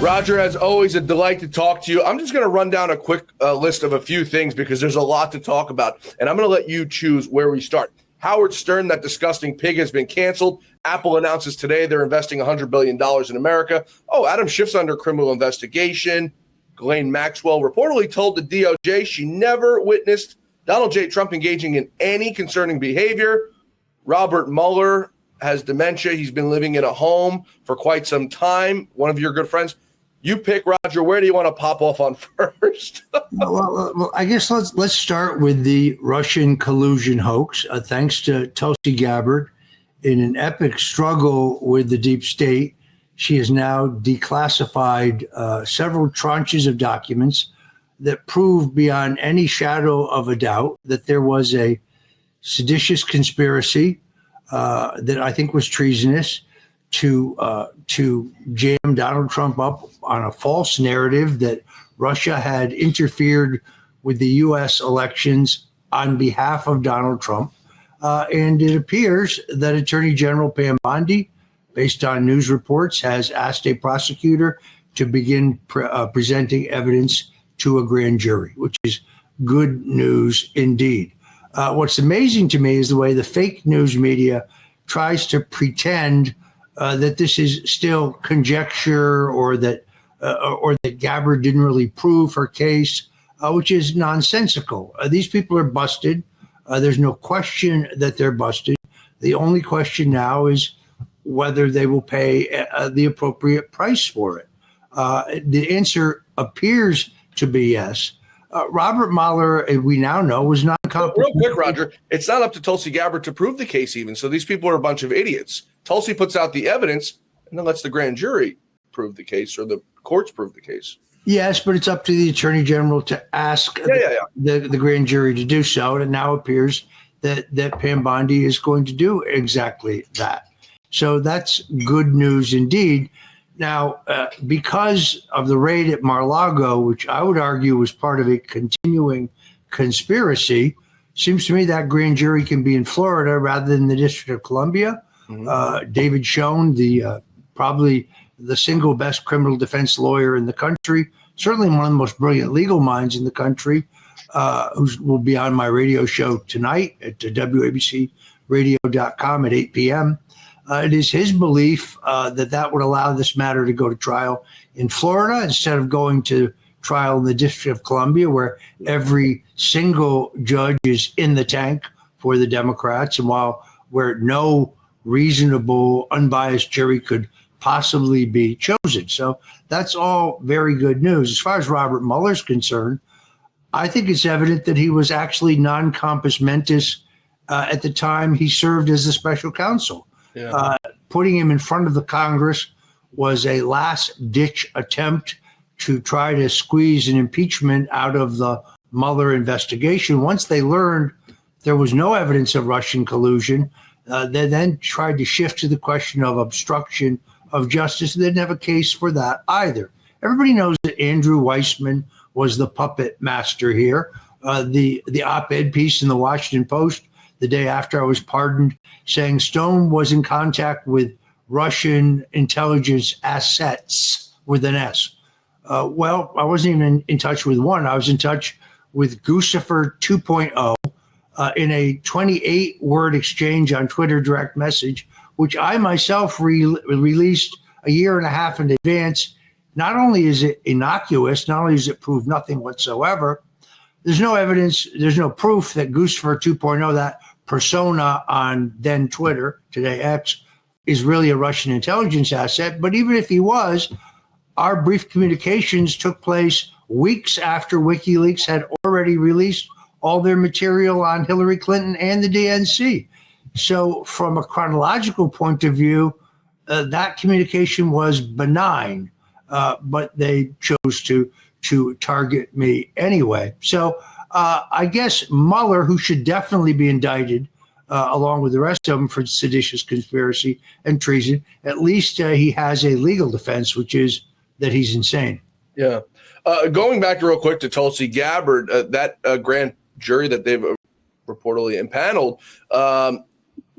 Roger, as always, a delight to talk to you. I'm just going to run down a quick list of a few things because there's a lot to talk about, and I'm going to let you choose where we start. Howard Stern, that disgusting pig, has been canceled. Apple announces today they're investing $100 billion in America. Oh, Adam Schiff's under criminal investigation. Ghislaine Maxwell reportedly told the DOJ she never witnessed Donald J. Trump engaging in any concerning behavior. Robert Mueller has dementia. He's been living in a home for quite some time. One of your good friends. You pick, Roger. Where do you want to pop off on first? well, I guess let's start with the Russian collusion hoax. Thanks to Tulsi Gabbard, in an epic struggle with the deep state, she has now declassified several tranches of documents that prove beyond any shadow of a doubt that there was a seditious conspiracy that I think was treasonous to jam Donald Trump up on a false narrative that Russia had interfered with the U.S. elections on behalf of Donald Trump. And it appears that Attorney General Pam Bondi, based on news reports, has asked a prosecutor to begin presenting evidence to a grand jury, which is good news indeed. What's amazing to me is the way the fake news media tries to pretend that this is still conjecture or that Gabbard didn't really prove her case, which is nonsensical. These people are busted. There's no question that they're busted. The only question now is whether they will pay the appropriate price for it. The answer appears to be yes. Robert Mueller, we now know, was not competent. Real quick, Roger, it's not up to Tulsi Gabbard to prove the case even. So these people are a bunch of idiots. Tulsi puts out the evidence and then lets the grand jury prove the case or the courts prove the case. Yes, but it's up to the Attorney General to ask the grand jury to do so. And it now appears that Pam Bondi is going to do exactly that. So that's good news indeed. Now, because of the raid at Mar-a-Lago, which I would argue was part of a continuing conspiracy, seems to me that grand jury can be in Florida rather than the District of Columbia. Mm-hmm. David Schoen, probably the single best criminal defense lawyer in the country, certainly one of the most brilliant legal minds in the country, who will be on my radio show tonight at WABCRadio.com at 8 p.m. It is his belief that would allow this matter to go to trial in Florida instead of going to trial in the District of Columbia, where every single judge is in the tank for the Democrats, and where no reasonable, unbiased jury could possibly be chosen. So that's all very good news. As far as Robert Mueller's concerned, I think it's evident that he was actually non compos mentis at the time he served as the special counsel. Yeah. Putting him in front of the Congress was a last-ditch attempt to try to squeeze an impeachment out of the Mueller investigation. Once they learned there was no evidence of Russian collusion, they then tried to shift to the question of obstruction of justice. They didn't have a case for that either. Everybody knows that Andrew Weissman was the puppet master here. The op-ed piece in the Washington Post the day after I was pardoned, saying Stone was in contact with Russian intelligence assets with an S. Well, I wasn't even in touch with one. I was in touch with Guccifer 2.0 in a 28-word exchange on Twitter direct message, which I myself released a year and a half in advance. Not only is it innocuous, not only does it prove nothing whatsoever, there's no evidence, there's no proof that Guccifer 2.0, that persona on then Twitter, today X, is really a Russian intelligence asset. But even if he was, our brief communications took place weeks after WikiLeaks had already released all their material on Hillary Clinton and the DNC. So from a chronological point of view, that communication was benign, but they chose to target me anyway. So I guess Mueller, who should definitely be indicted along with the rest of them for seditious conspiracy and treason, at least he has a legal defense, which is that he's insane. Yeah. Going back real quick to Tulsi Gabbard, that grand jury that they've reportedly impaneled,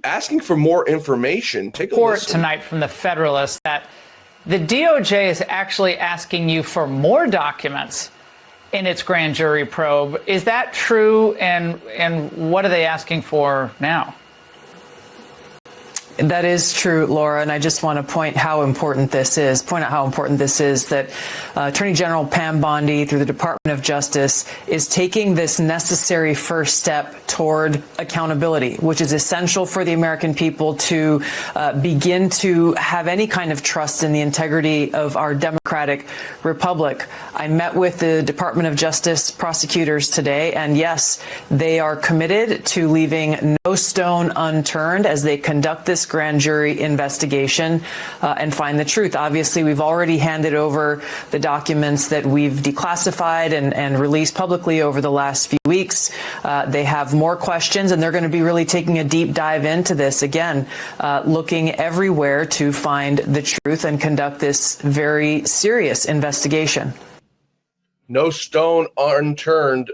asking for more information. Take a report listen. Tonight from the Federalist that The DOJ is actually asking you for more documents in its grand jury probe. Is that true? And what are they asking for now? That is true, Laura, and I just want to point out how important this is, that Attorney General Pam Bondi, through the Department of Justice, is taking this necessary first step toward accountability, which is essential for the American people to begin to have any kind of trust in the integrity of our democratic republic. I met with the Department of Justice prosecutors today, and yes, they are committed to leaving no stone unturned as they conduct this grand jury investigation and find the truth. Obviously, we've already handed over the documents that we've declassified and released publicly over the last few weeks. They have more questions, and they're going to be really taking a deep dive into this again, looking everywhere to find the truth and conduct this very serious investigation. No stone unturned.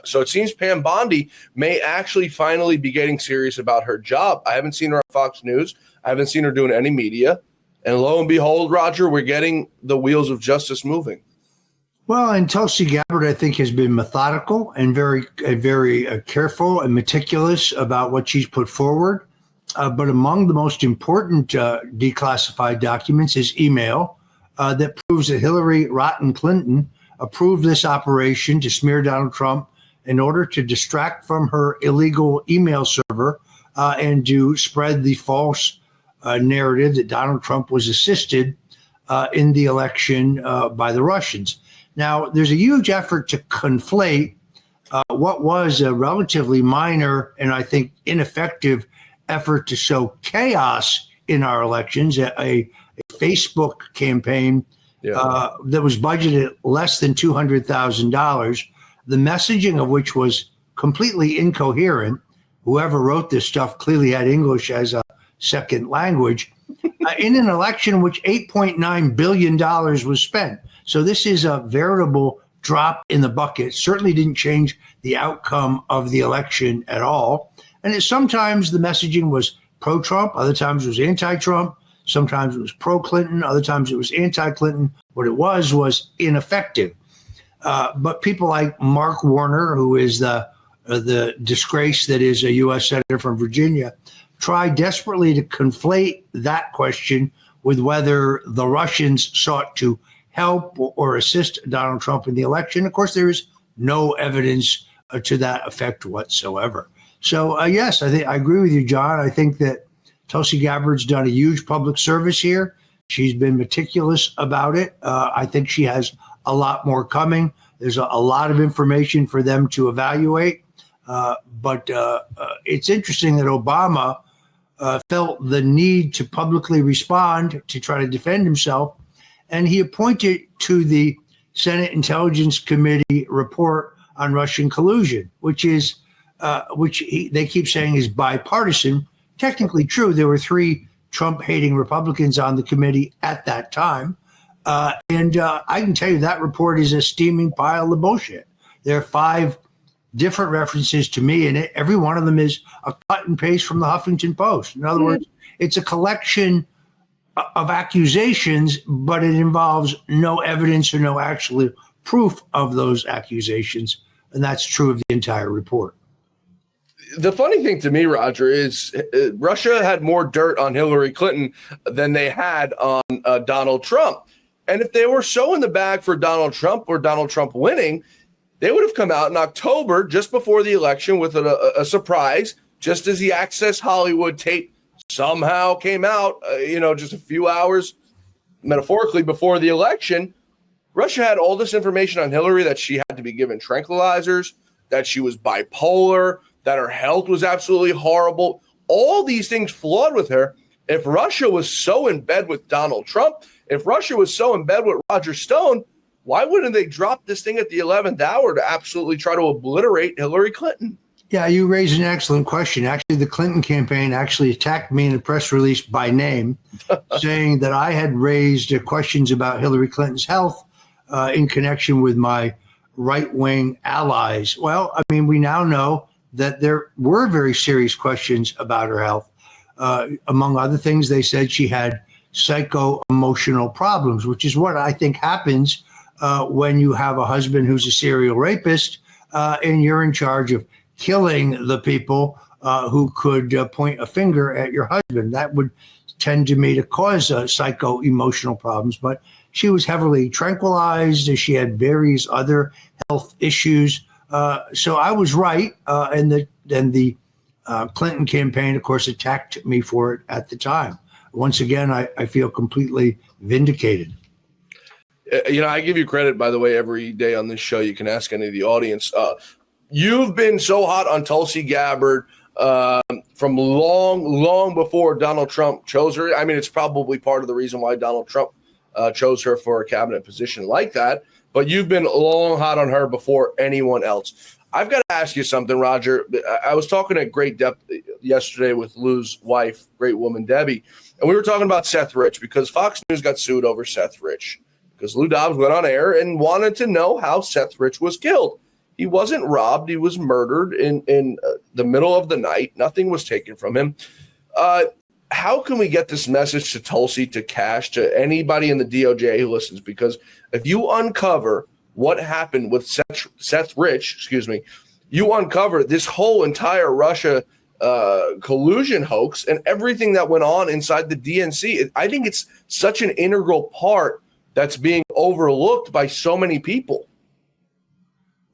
So it seems Pam Bondi may actually finally be getting serious about her job. I haven't seen her on Fox News. I haven't seen her doing any media. And lo and behold, Roger, we're getting the wheels of justice moving. Well, and Tulsi Gabbard, I think, has been methodical and very careful and meticulous about what she's put forward. But among the most important declassified documents is email that proves that Hillary Rotten Clinton approved this operation to smear Donald Trump in order to distract from her illegal email server and to spread the false narrative that Donald Trump was assisted in the election by the Russians. Now, there's a huge effort to conflate what was a relatively minor and I think ineffective effort to sow chaos in our elections, a Facebook campaign that was budgeted at less than $200,000, the messaging of which was completely incoherent. Whoever wrote this stuff clearly had English as a second language, in an election in which $8.9 billion was spent. So this is a veritable drop in the bucket. Certainly didn't change the outcome of the election at all. And sometimes the messaging was pro-Trump, other times it was anti-Trump. Sometimes it was pro-Clinton. Other times it was anti-Clinton. What it was ineffective. But people like Mark Warner, who is the disgrace that is a U.S. Senator from Virginia, tried desperately to conflate that question with whether the Russians sought to help or assist Donald Trump in the election. Of course, there is no evidence to that effect whatsoever. So, yes, I agree with you, John. I think that Tulsi Gabbard's done a huge public service here. She's been meticulous about it. I think she has a lot more coming. There's a lot of information for them to evaluate. But it's interesting that Obama felt the need to publicly respond to try to defend himself. And he appointed to the Senate Intelligence Committee report on Russian collusion, which they keep saying is bipartisan. Technically true. There were 3 Trump-hating Republicans on the committee at that time. And I can tell you that report is a steaming pile of bullshit. There are 5 different references to me in it. Every one of them is a cut and paste from the Huffington Post. In other words, it's a collection of accusations, but it involves no evidence or no actual proof of those accusations. And that's true of the entire report. The funny thing to me, Roger, is Russia had more dirt on Hillary Clinton than they had on Donald Trump. And if they were so in the bag for Donald Trump or Donald Trump winning, they would have come out in October, just before the election, with a surprise, just as the Access Hollywood tape somehow came out, just a few hours, metaphorically, before the election. Russia had all this information on Hillary, that she had to be given tranquilizers, that she was bipolar, that her health was absolutely horrible. All these things flawed with her. If Russia was so in bed with Donald Trump, if Russia was so in bed with Roger Stone, why wouldn't they drop this thing at the 11th hour to absolutely try to obliterate Hillary Clinton? Yeah, you raise an excellent question. Actually, the Clinton campaign actually attacked me in a press release by name, saying that I had raised questions about Hillary Clinton's health in connection with my right-wing allies. Well, I mean, we now know that there were very serious questions about her health. Among other things, they said she had psycho-emotional problems, which is what I think happens when you have a husband who's a serial rapist and you're in charge of killing the people who could point a finger at your husband. That would tend to me to cause psycho-emotional problems. But she was heavily tranquilized. She had various other health issues. So I was right. And the Clinton campaign, of course, attacked me for it at the time. Once again, I feel completely vindicated. I give you credit, by the way, every day on this show. You can ask any of the audience. You've been so hot on Tulsi Gabbard from long before Donald Trump chose her. I mean, it's probably part of the reason why Donald Trump chose her for a cabinet position like that. But you've been long hot on her before anyone else. I've got to ask you something, Roger. I was talking at great depth yesterday with Lou's wife, great woman, Debbie, and we were talking about Seth Rich because Fox News got sued over Seth Rich because Lou Dobbs went on air and wanted to know how Seth Rich was killed. He wasn't robbed. He was murdered in the middle of the night. Nothing was taken from him. How can we get this message to Tulsi, to Cash, to anybody in the DOJ who listens? Because if you uncover what happened with Seth Rich, you uncover this whole entire Russia collusion hoax and everything that went on inside the DNC. I think it's such an integral part that's being overlooked by so many people.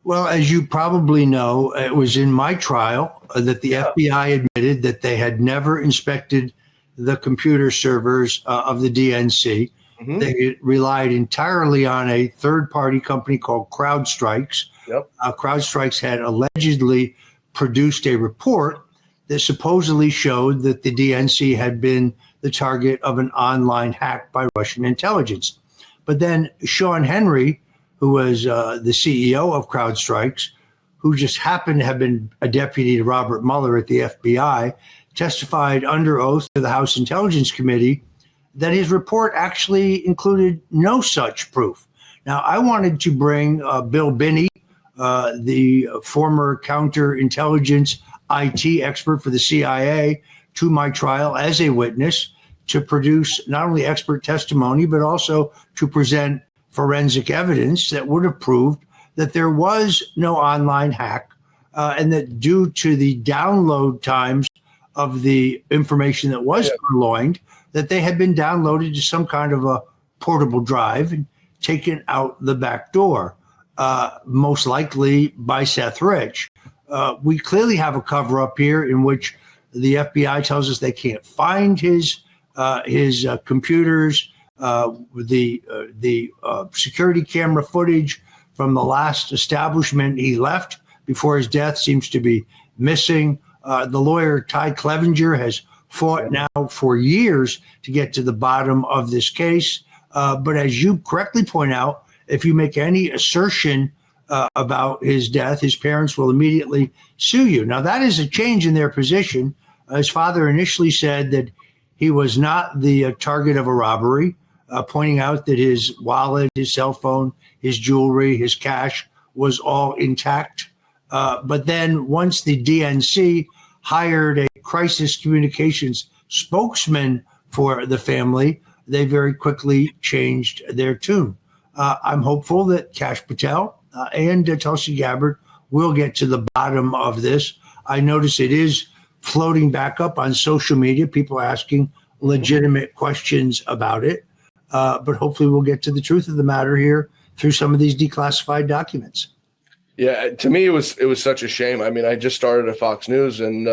Well, as you probably know, it was in my trial that the FBI admitted that they had never inspected the computer servers of the DNC. Mm-hmm. They relied entirely on a third-party company called CrowdStrikes. Yep. CrowdStrikes had allegedly produced a report that supposedly showed that the DNC had been the target of an online hack by Russian intelligence. But then Sean Henry, who was the CEO of CrowdStrikes, who just happened to have been a deputy to Robert Mueller at the FBI, testified under oath to the House Intelligence Committee that his report actually included no such proof. Now, I wanted to bring Bill Binney, the former counterintelligence IT expert for the CIA, to my trial as a witness to produce not only expert testimony, but also to present forensic evidence that would have proved that there was no online hack and that due to the download times of the information that was purloined, that they had been downloaded to some kind of a portable drive and taken out the back door, most likely by Seth Rich. We clearly have a cover up here in which the FBI tells us they can't find his computers. The security camera footage from the last establishment he left before his death seems to be missing. The lawyer Ty Clevenger has fought now for years to get to the bottom of this case. But as you correctly point out, if you make any assertion about his death, his parents will immediately sue you. Now, that is a change in their position. His father initially said that he was not the target of a robbery, pointing out that his wallet, his cell phone, his jewelry, his cash was all intact. But then once the DNC hired a crisis communications spokesman for the family, they very quickly changed their tune. I'm hopeful that Kash Patel and Tulsi Gabbard will get to the bottom of this. I notice it is floating back up on social media. People are asking legitimate questions about it. But hopefully we'll get to the truth of the matter here through some of these declassified documents. Yeah, to me, it was such a shame. I mean, I just started at Fox News, and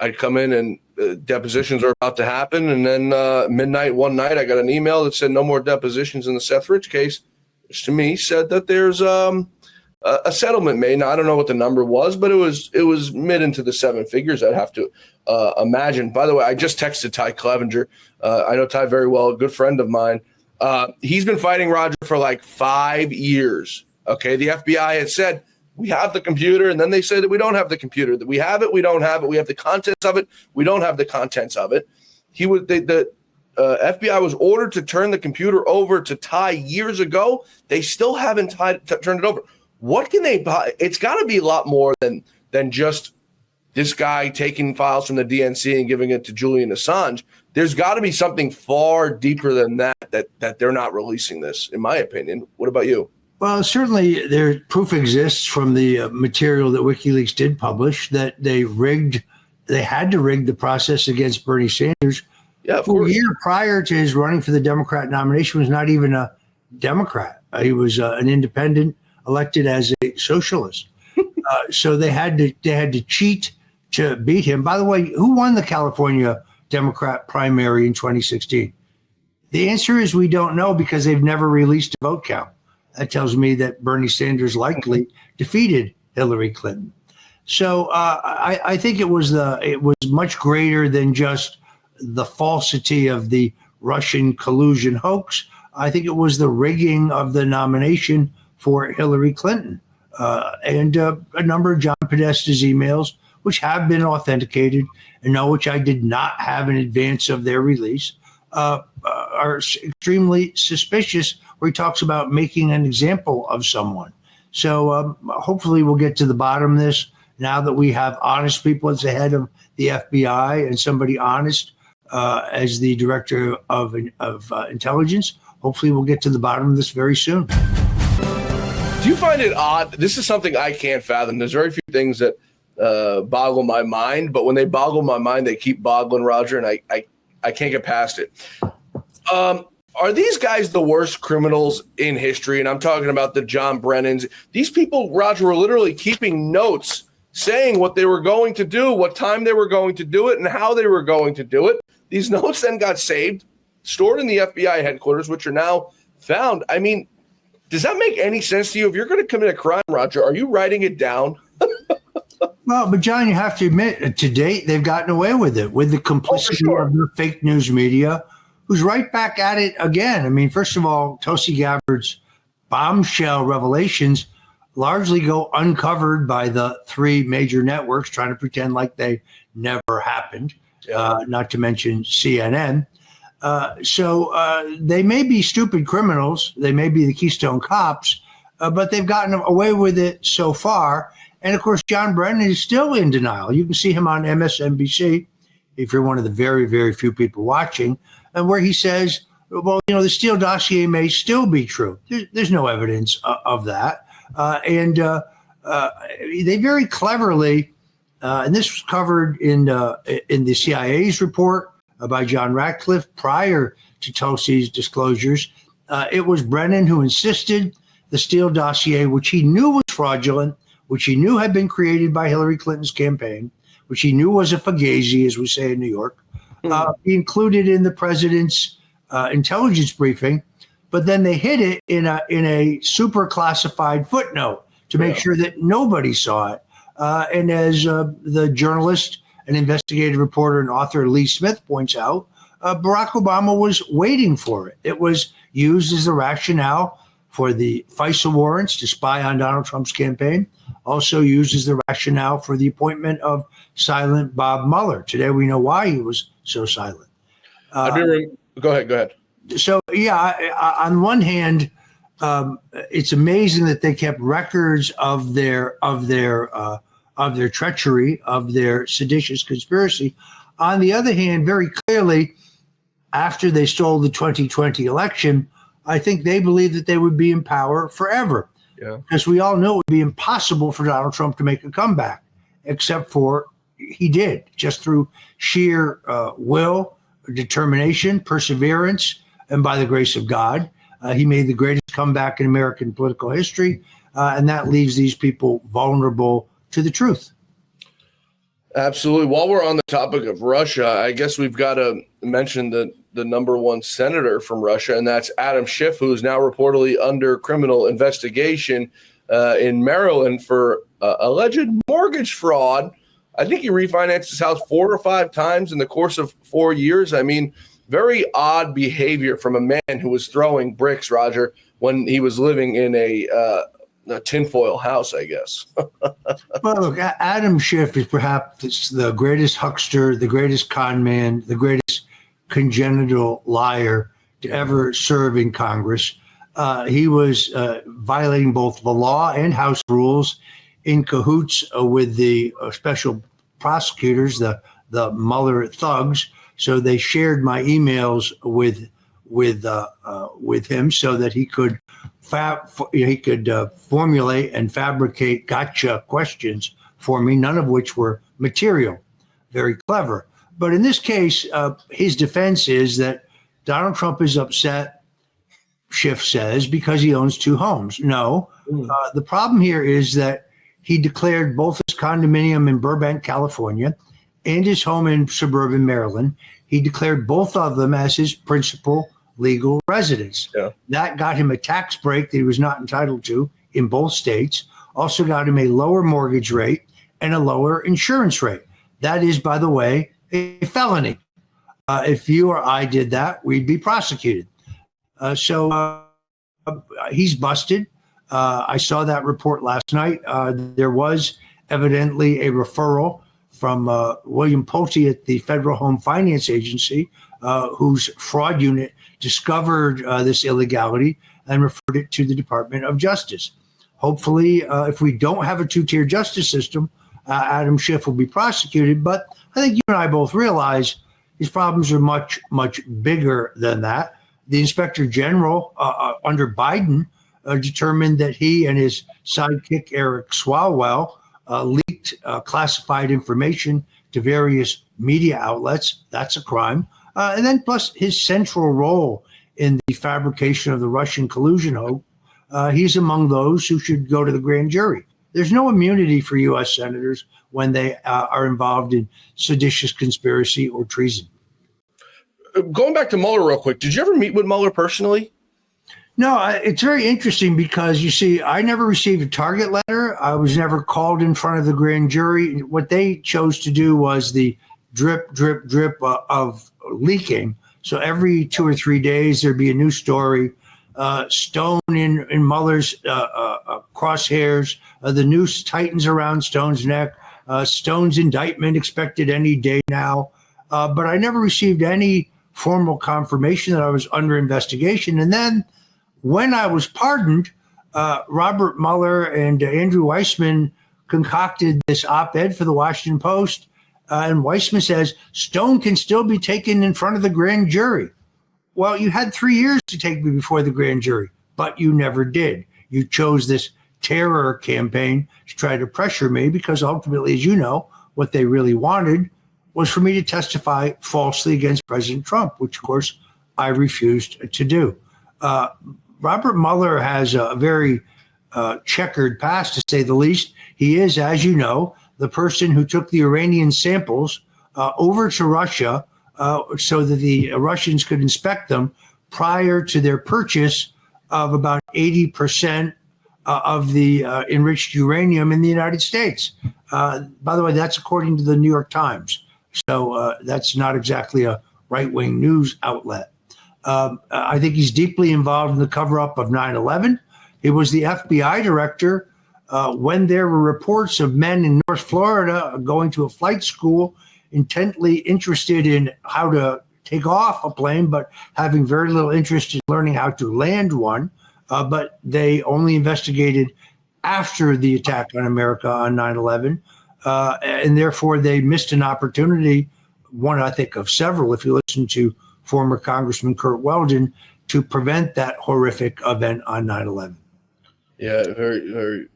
I'd come in and depositions are about to happen. And then midnight one night, I got an email that said no more depositions in the Seth Rich case, which to me said that there's a settlement made. Now, I don't know what the number was, but it was mid into the seven figures, I'd have to imagine. By the way, I just texted Ty Clevenger. I know Ty very well, a good friend of mine. He's been fighting Roger for like 5 years. Okay, the FBI had said, we have the computer, and then they said that we don't have the computer, that we have it, we don't have it, we have the contents of it, we don't have the contents of it. The FBI was ordered to turn the computer over to Ty years ago. They still haven't turned it over. What can they buy? It's got to be a lot more than just this guy taking files from the DNC and giving it to Julian Assange. there's got to be something far deeper than that they're not releasing this, in my opinion. What about you? Well, certainly there proof exists from the material that WikiLeaks did publish that they had to rig the process against Bernie Sanders. Yeah, of For course. a year prior to his running for the Democrat nomination, was not even a Democrat. He was an independent elected as a socialist. So they had to cheat to beat him. By the way, who won the California Democrat primary in 2016? The answer is we don't know because they've never released a vote count. That tells me that Bernie Sanders likely defeated Hillary Clinton. So I think it was much greater than just the falsity of the Russian collusion hoax. I think it was the rigging of the nomination for Hillary Clinton and a number of John Podesta's emails, which have been authenticated and which I did not have in advance of their release, are extremely suspicious, where he talks about making an example of someone. So hopefully we'll get to the bottom of this now that we have honest people as the head of the FBI and somebody honest as the director of intelligence. Hopefully we'll get to the bottom of this very soon. Do you find it odd? This is something I can't fathom. There's very few things that boggle my mind, but when they boggle my mind, they keep boggling, Roger, and I can't get past it. Are these guys the worst criminals in history? And I'm talking about the John Brennans. These people, Roger, were literally keeping notes saying what they were going to do, what time they were going to do it, and how they were going to do it. These notes then got saved, stored in the FBI headquarters, which are now found. I mean, does that make any sense to you? If you're going to commit a crime, Roger, are you writing it down? Well, but John, you have to admit, to date, they've gotten away with it, with the complicity of the fake news media, who's right back at it again. I mean, first of all, Tulsi Gabbard's bombshell revelations largely go uncovered by the three major networks trying to pretend like they never happened, not to mention CNN. So they may be stupid criminals. They may be the Keystone Cops, but they've gotten away with it so far. And, of course, John Brennan is still in denial. You can see him on MSNBC, if you're one of the very, very few people watching, and where he says, well, the Steele dossier may still be true. There's no evidence of that. And they very cleverly, and this was covered in the CIA's report by John Ratcliffe prior to Tulsi's disclosures, it was Brennan who insisted the Steele dossier, which he knew was fraudulent, which he knew had been created by Hillary Clinton's campaign, which he knew was a fugazi, as we say in New York, be included in the president's intelligence briefing. But then they hid it in a super classified footnote to make sure that nobody saw it. And as the journalist and investigative reporter and author Lee Smith points out, Barack Obama was waiting for it. It was used as the rationale for the FISA warrants to spy on Donald Trump's campaign, also used as the rationale for the appointment of silent Bob Mueller. Today we know why he was so silent. Go ahead. So, on one hand, it's amazing that they kept records of their treachery, of their seditious conspiracy. On the other hand, very clearly, after they stole the 2020 election, I think they believed that they would be in power forever. Yeah. Because we all know it would be impossible for Donald Trump to make a comeback, except for he did, just through sheer will, determination, perseverance, and by the grace of God. He made the greatest comeback in American political history, and that leaves these people vulnerable to the truth. Absolutely. While we're on the topic of Russia, I guess we've got to mention the number one senator from Russia, and that's Adam Schiff, who is now reportedly under criminal investigation in Maryland for alleged mortgage fraud. I think he refinanced his house 4 or 5 times in the course of 4 years. I mean, very odd behavior from a man who was throwing bricks, Roger, when he was living in a tinfoil house, I guess. Well, look, Adam Schiff is perhaps the greatest huckster, the greatest con man, the greatest congenital liar to ever serve in Congress. He was violating both the law and House rules, in cahoots with the special prosecutors, the Mueller thugs, So they shared my emails with him so that he could formulate and fabricate gotcha questions for me, none of which were material. Very clever. But in this case, his defense is that Donald Trump is upset, Schiff says, because he owns two homes. No, the problem here is that he declared both his condominium in Burbank, California, and his home in suburban Maryland. He declared both of them as his principal legal residence. Yeah. That got him a tax break that he was not entitled to in both states, also got him a lower mortgage rate and a lower insurance rate. That is, by the way, a felony. If you or I did that, we'd be prosecuted. So he's busted. I saw that report last night. There was evidently a referral from William Pulte at the Federal Home Finance Agency, whose fraud unit discovered this illegality and referred it to the Department of Justice. Hopefully, if we don't have a two-tier justice system, Adam Schiff will be prosecuted. But I think you and I both realize his problems are much, much bigger than that. The Inspector General under Biden determined that he and his sidekick, Eric Swalwell, leaked classified information to various media outlets. That's a crime. And then plus his central role in the fabrication of the Russian collusion hoax, he's among those who should go to the grand jury. There's no immunity for U.S. senators when they are involved in seditious conspiracy or treason. Going back to Mueller real quick, did you ever meet with Mueller personally? No, it's very interesting because, you see, I never received a target letter. I was never called in front of the grand jury. What they chose to do was the drip, drip, drip of leaking. So every 2 or 3 days, there'd be a new story. Stone in Mueller's crosshairs. The noose tightens around Stone's neck. Stone's indictment expected any day now. But I never received any formal confirmation that I was under investigation. And then when I was pardoned, Robert Mueller and Andrew Weissman concocted this op-ed for the Washington Post. And Weissman says, Stone can still be taken in front of the grand jury. Well, you had 3 years to take me before the grand jury, but you never did. You chose this terror campaign to try to pressure me because ultimately, as you know, what they really wanted was for me to testify falsely against President Trump, which, of course, I refused to do. Robert Mueller has a very checkered past, to say the least. He is, as you know, the person who took the Iranian samples over to Russia so that the Russians could inspect them prior to their purchase of about 80% of the enriched uranium in the United States. By the way, that's according to the New York Times. So that's not exactly a right-wing news outlet. I think he's deeply involved in the cover-up of 9/11. He was the FBI director when there were reports of men in North Florida going to a flight school intently interested in how to take off a plane, but having very little interest in learning how to land one. But they only investigated after the attack on America on 9/11. And therefore, they missed an opportunity, one, I think, of several, if you listen to former Congressman Kurt Weldon, to prevent that horrific event on 9/11. Yeah, very, very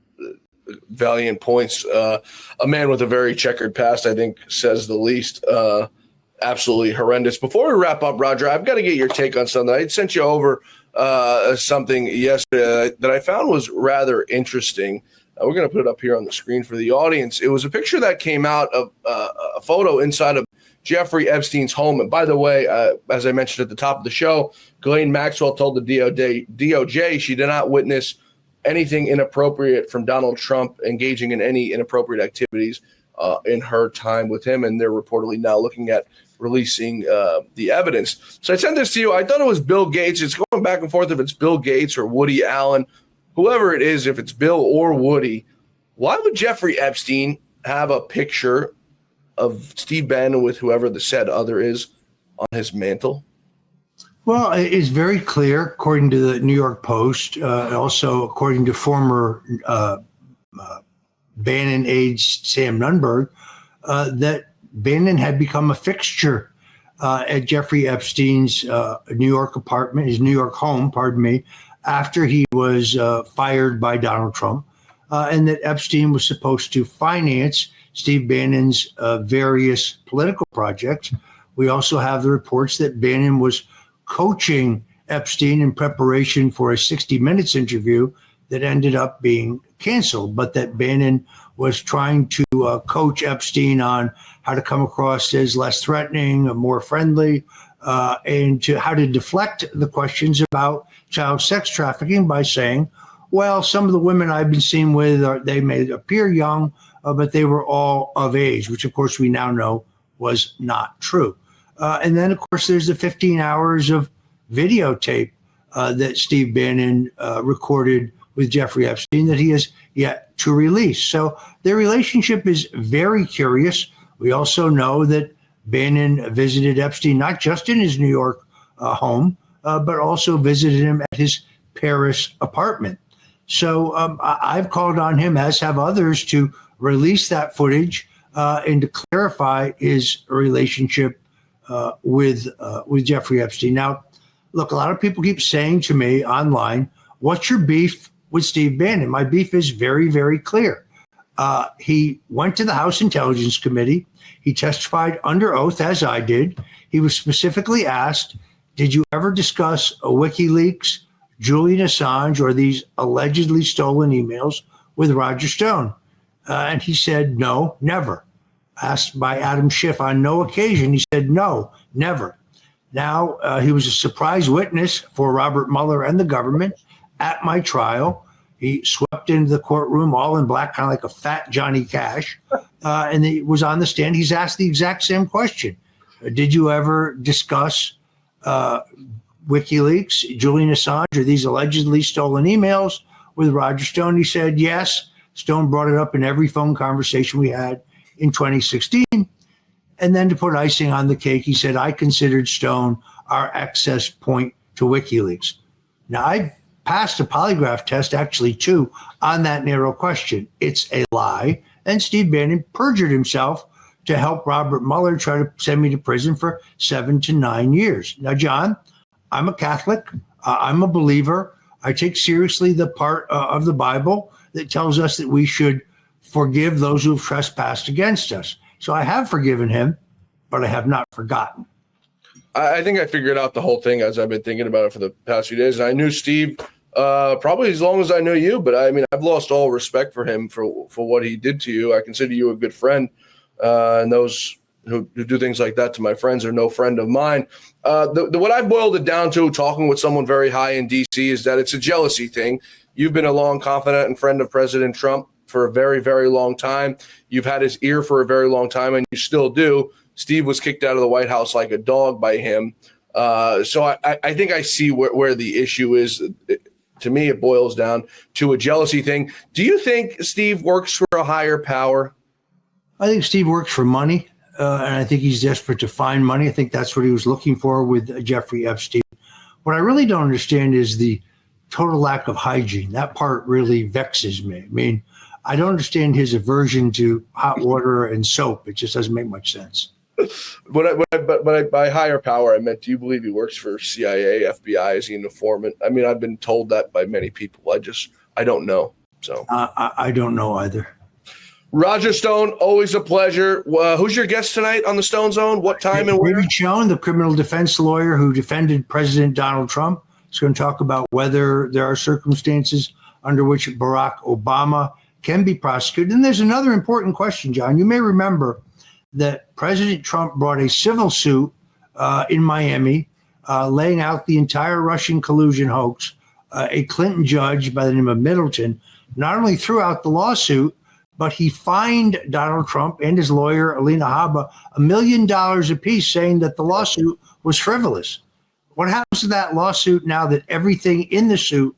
valiant points. A man with a very checkered past, I think, says the least. Absolutely horrendous. Before we wrap up, Roger, I've got to get your take on something. I sent you over something yesterday that I found was rather interesting. We're going to put it up here on the screen for the audience. It was a picture that came out of a photo inside of Jeffrey Epstein's home. And by the way, as I mentioned at the top of the show, Ghislaine Maxwell told the DOJ she did not witness anything inappropriate from Donald Trump engaging in any inappropriate activities in her time with him. And they're reportedly now looking at releasing the evidence. So I sent this to you. I thought it was Bill Gates. It's going back and forth if it's Bill Gates or Woody Allen. Whoever it is, if it's Bill or Woody, why would Jeffrey Epstein have a picture of Steve Bannon with whoever the said other is on his mantle? Well, it's very clear, according to the New York Post, and also according to former Bannon aide Sam Nunberg, that Bannon had become a fixture at Jeffrey Epstein's New York apartment, his New York home, after he was fired by Donald Trump, and that Epstein was supposed to finance Steve Bannon's various political projects. We also have the reports that Bannon was coaching Epstein in preparation for a 60 Minutes interview that ended up being canceled, but that Bannon was trying to coach Epstein on how to come across as less threatening, more friendly, and to how to deflect the questions about child sex trafficking by saying, well, some of the women I've been seen with, they may appear young, but they were all of age, which of course we now know was not true. And then, of course, there's the 15 hours of videotape that Steve Bannon recorded with Jeffrey Epstein that he has yet to release. So their relationship is very curious. We also know that Bannon visited Epstein not just in his New York home, but also visited him at his Paris apartment. So I've called on him, as have others, to release that footage and to clarify his relationship with Jeffrey Epstein. Now, look, a lot of people keep saying to me online, what's your beef with Steve Bannon? My beef is very, very clear. He went to the House Intelligence Committee. He testified under oath, as I did. He was specifically asked, did you ever discuss WikiLeaks, Julian Assange, or these allegedly stolen emails with Roger Stone? And he said, no, never. Asked by Adam Schiff on no occasion, he said, no, never. Now, he was a surprise witness for Robert Mueller and the government at my trial. He swept into the courtroom all in black, kind of like a fat Johnny Cash, and he was on the stand. He's asked the exact same question. Did you ever discuss WikiLeaks, Julian Assange, or these allegedly stolen emails with Roger Stone? He said, yes. Stone brought it up in every phone conversation we had in 2016. And then to put icing on the cake, he said, I considered Stone our access point to WikiLeaks. Now, I passed a polygraph test, actually, too, on that narrow question. It's a lie. And Steve Bannon perjured himself to help Robert Mueller try to send me to prison for 7 to 9 years. Now, John, I'm a Catholic. I'm a believer. I take seriously the part of the Bible that tells us that we should forgive those who have trespassed against us. So I have forgiven him, but I have not forgotten. I think I figured out the whole thing as I've been thinking about it for the past few days. And I knew Steve probably as long as I know you, but I mean, I've lost all respect for him for what he did to you. I consider you a good friend, and those who do things like that to my friends are no friend of mine. What I boiled it down to, talking with someone very high in D.C., is that it's a jealousy thing. You've been a long confidant and friend of President Trump for a very, very long time. You've had his ear for a very long time, and you still do. Steve was kicked out of the White House like a dog by him. So I think I see where the issue is. To me, it boils down to a jealousy thing. Do you think Steve works for a higher power? I think Steve works for money, and I think he's desperate to find money. I think that's what he was looking for with Jeffrey Epstein. What I really don't understand is the total lack of hygiene. That part really vexes me. I mean, I don't understand his aversion to hot water and soap. It just doesn't make much sense. But by higher power, I meant, do you believe he works for CIA, FBI? Is he an informant? I mean, I've been told that by many people. I don't know. So I don't know either. Roger Stone, always a pleasure. Who's your guest tonight on the Stone Zone? What time and where? David Schoen, the criminal defense lawyer who defended President Donald Trump, is going to talk about whether there are circumstances under which Barack Obama can be prosecuted. And there's another important question, John. You may remember that President Trump brought a civil suit in Miami, laying out the entire Russian collusion hoax. A Clinton judge by the name of Middleton not only threw out the lawsuit, but he fined Donald Trump and his lawyer, Alina Habba, $1 million apiece, saying that the lawsuit was frivolous. What happens to that lawsuit now that everything in the suit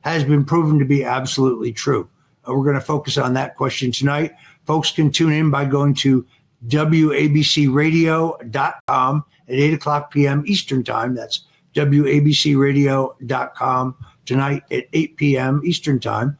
has been proven to be absolutely true? We're going to focus on that question tonight. Folks can tune in by going to WABCradio.com at 8 o'clock p.m. Eastern Time. That's WABCradio.com tonight at 8 p.m. Eastern Time.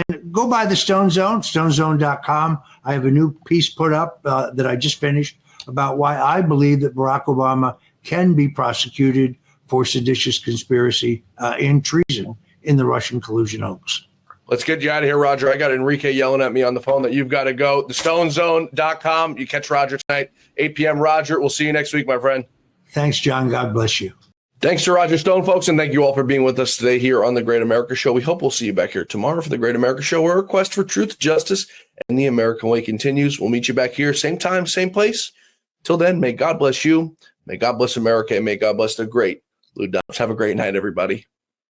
And go by the Stone Zone, stonezone.com. I have a new piece put up that I just finished about why I believe that Barack Obama can be prosecuted for seditious conspiracy and treason in the Russian collusion hoax. Let's get you out of here, Roger. I got Enrique yelling at me on the phone that you've got to go. TheStoneZone.com. You catch Roger tonight, 8 p.m. Roger, we'll see you next week, my friend. Thanks, John. God bless you. Thanks to Roger Stone, folks, and thank you all for being with us today here on The Great America Show. We hope we'll see you back here tomorrow for The Great America Show, where our quest for truth, justice, and the American way continues. We'll meet you back here, same time, same place. Till then, may God bless you, may God bless America, and may God bless the great Lou Dobbs. Have a great night, everybody.